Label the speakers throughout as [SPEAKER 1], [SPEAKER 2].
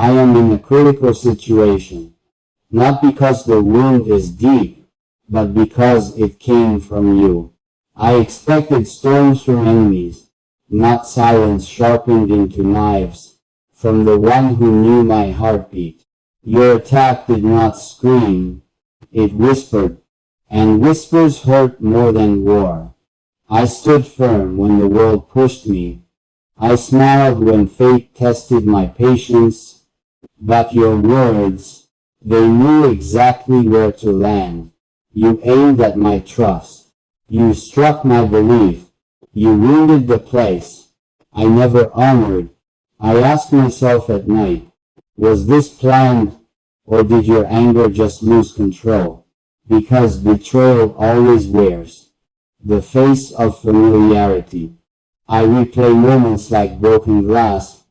[SPEAKER 1] I am in a critical situation, not because the wound is deep, but because it came from you. I expected storms from enemies, not silence sharpened into knives, from the one who knew my heartbeat. Your attack did not scream, it whispered, and whispers hurt more than war. I stood firm when the world pushed me. I smiled when fate tested my patience, but your words, they knew exactly where to land. You aimed at my trust. You struck my belief. You wounded the place I never honored. I asked myself at night, was this planned, or did your anger just lose control? Because betrayal always wears the face of familiarity. I replay moments like broken glass,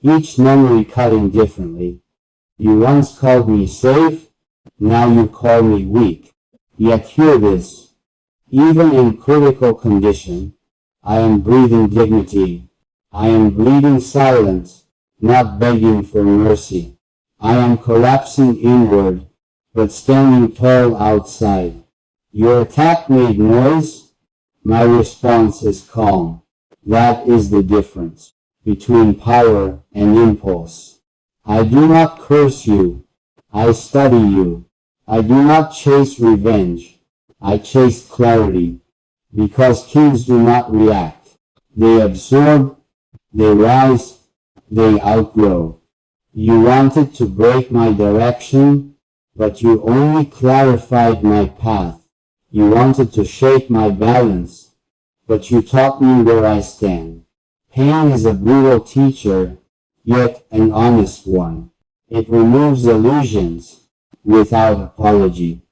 [SPEAKER 1] each memory cutting differently. You once called me safe, now you call me weak. Yet hear this, even in critical condition, I am breathing dignity. I am bleeding silence, not begging for mercy. I am collapsing inward, but standing tall outside. Your attack made noise, my response is calm. That is the difference between power and impulse. I do not curse you, I study you. I do not chase revenge, I chase clarity. Because kings do not react. They absorb, they rise, they outgrow. You wanted to break my direction, but you only clarified my path. You wanted to shake my balance, but you taught me where I stand. Pain is a brutal teacher, yet an honest one. It removes illusions without apology.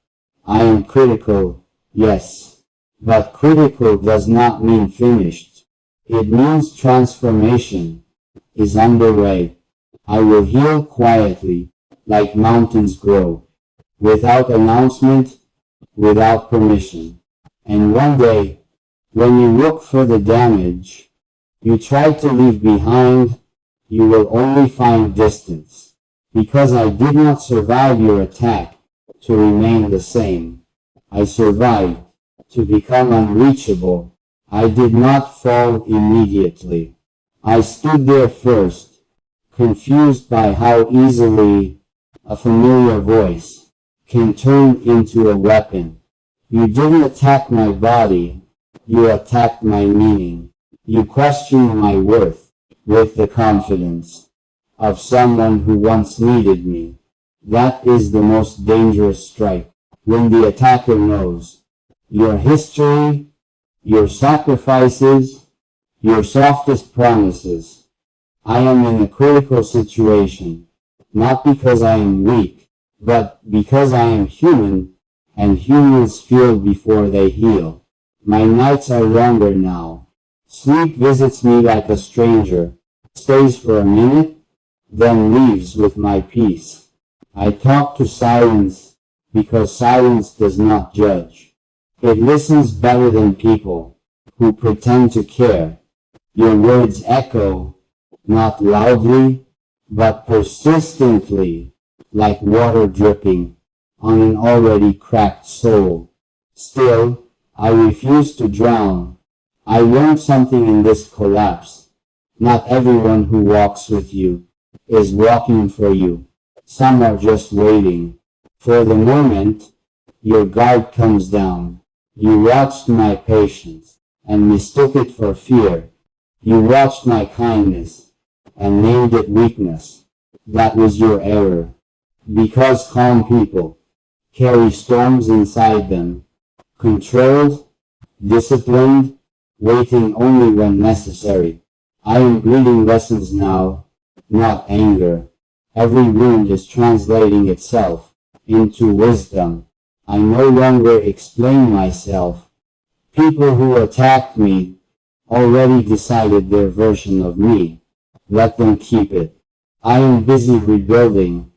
[SPEAKER 1] I am critical, yes, but critical does not mean finished. It means transformation is underway. I will heal quietly, like mountains grow, without announcement, without permission. And one day, when you look for the damage you tried to leave behind, you will only find distance. Because I did not survive your attack to remain the same. I survived to become unreachable. I did not fall immediately. I stood there first, confused by how easily a familiar voice can turn into a weapon. You didn't attack my body, you attacked my meaning. You questioned my worth with the confidence of someone who once needed me. That is the most dangerous strike, when the attacker knows your history, your sacrifices, your softest promises. I am in a critical situation, not because I am weak, but because I am human, and humans feel before they heal. My nights are longer now. Sleep visits me like a stranger, stays for a minute, then leaves with my peace. I talk to silence, because silence does not judge. It listens better than people who pretend to care. Your words echo, not loudly, but persistently, like water dripping on an already cracked soul. Still, I refuse to drown. I learned something in this collapse. Not everyone who walks with you is walking for you. Some are just waiting. For the moment, your guard comes down. You watched my patience and mistook it for fear. You watched my kindness and named it weakness. That was your error. Because calm people carry storms inside them. Controlled, disciplined, waiting only when necessary. I am breathing lessons now, not anger. Every wound is translating itself into wisdom. I no longer explain myself. People who attacked me already decided their version of me. Let them keep it. I am busy rebuilding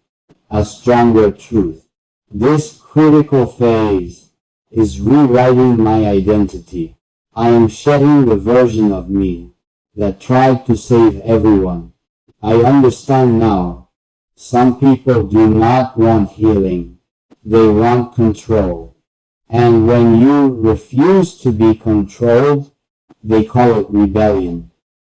[SPEAKER 1] a stronger truth. This critical phase is rewriting my identity. I am shedding the version of me that tried to save everyone. I understand now Some people do not want healing. They want control. And when you refuse to be controlled, they call it rebellion.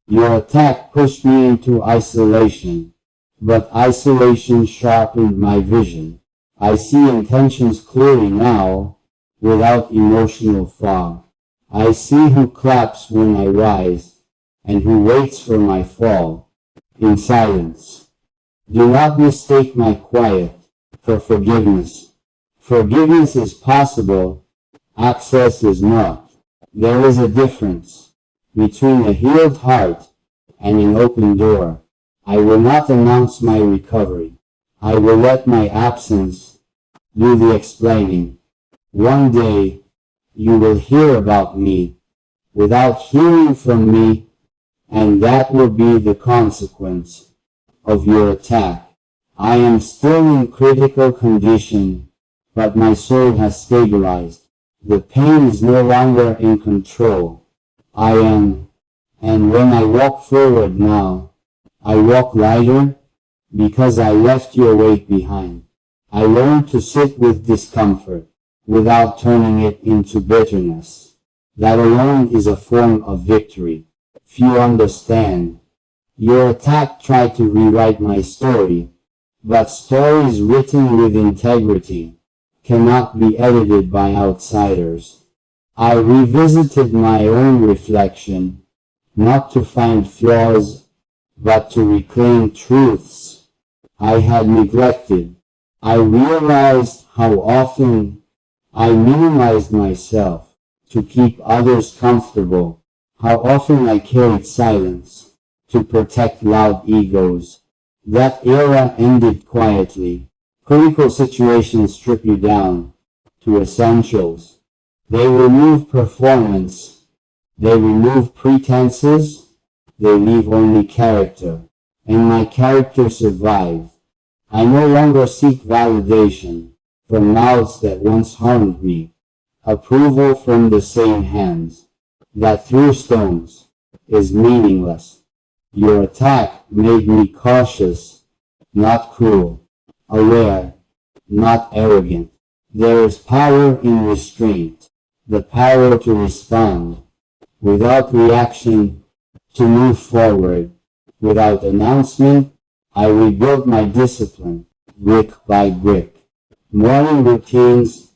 [SPEAKER 1] Your attack pushed me into isolation, but isolation sharpened my vision. I see intentions clearly now, without emotional fog. I see who claps when I rise, and who waits for my fall, in silence. Do not mistake my quiet for forgiveness. Forgiveness is possible, access is not. There is a difference between a healed heart and an open door. I will not announce my recovery. I will let my absence do the explaining. One day, you will hear about me without hearing from me, and that will be the consequence of your attack. I am still in critical condition, but my soul has stabilized. The pain is no longer in control. I am, and when I walk forward now, I walk lighter because I left your weight behind. I learned to sit with discomfort without turning it into bitterness. That alone is a form of victory. Few understand. Your attack tried to rewrite my story, but stories written with integrity cannot be edited by outsiders. I revisited my own reflection, not to find flaws, but to reclaim truths I had neglected. I realized how often I minimized myself to keep others comfortable, how often I carried silence to protect loud egos. That era ended quietly. Critical situations strip you down to essentials. They remove performance. They remove pretenses. They leave only character. And my character survived. I no longer seek validation from mouths that once harmed me. Approval from the same hands that threw stones is meaningless. Your attack made me cautious, not cruel. Aware, not arrogant. There is power in restraint, the power to respond without reaction, to move forward without announcement. I rebuilt my discipline, brick by brick. Morning routines,